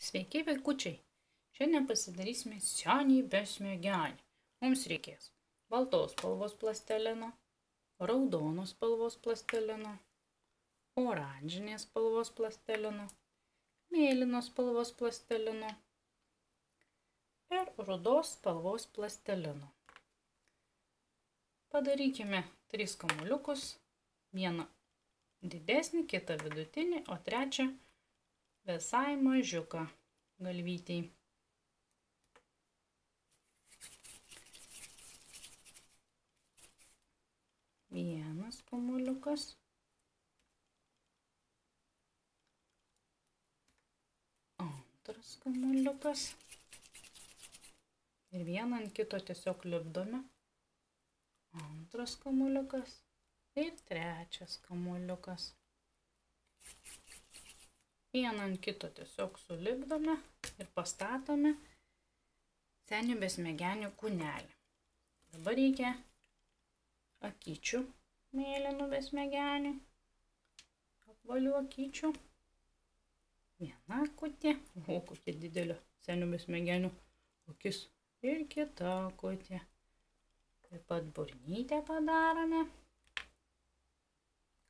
Sveiki, vaikučiai! Šiandien pasidarysime senį besmegenį. Mums reikės baltos spalvos plastelino, raudonos spalvos plastelino, oranžinės spalvos plastelino, mėlynos spalvos plastelino ir rudos spalvos plastelino. Padarykime 3 kamuoliukus, vieną didesnį, kitą vidutinį, o trečią visai mažiuką galvytei. Vienas kamuoliukas. Antras kamuoliukas. Ir vieną ant kito tiesiog lipdome. Antras kamuoliukas. Ir trečias kamuoliukas. Vieną ant kito tiesiog sulipdome ir pastatome senio besmegenio kūnelį. Dabar reikia akyčių mėlynų besmegenių, apvalių akyčių. Viena akutė, kokia didelė senio besmegenio akis, ir kita akutė. Taip pat burnytę padarome,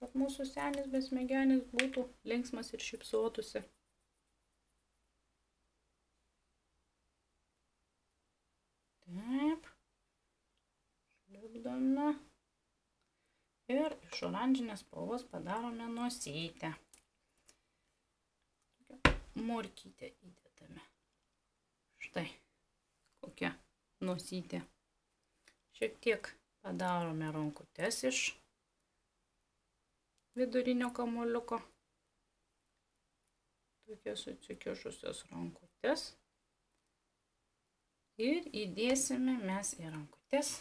kad mūsų senis besmegenis būtų linksmas ir šypsotųsi. Taip, šlipdome ir iš oranžinės spalvos padarome nosytę. Morkytę įdedame. Štai kokia nosytė. Šiek tiek padarome rankutes iš vidurinio kamuoliuko. Tokias atsikišusios rankutes. Ir įdėsime mes į rankutes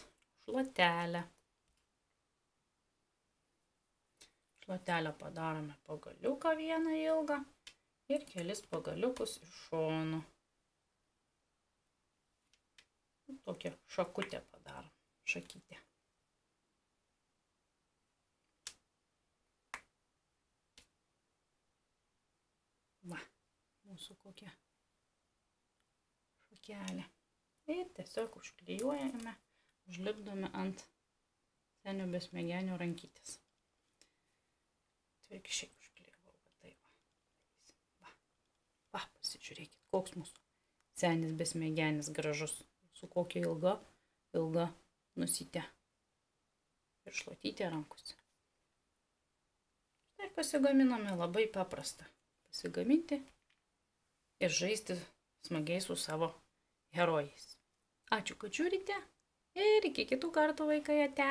šluotelę. Šluotelę padarome pagaliuką vieną ilgą ir kelis pagaliukus iš šonų. Tokią šakutę padarom, šakytę. Va, mūsų kokia šakelė. Ir tiesiog užklijuojame, užlipdome ant senio besmegenio rankytės. Atvirkščiai užklijavau, va tai va. Va, pasižiūrėkit, koks mūsų senis besmegenis gražus, su kokia ilga nosytė ir šluotytė rankose. Štai pasigaminame labai paprastą pasigaminti ir žaisti smagiai su savo herojais. Ačiū, kad žiūrite ir iki kitų kartų, vaikai, ate.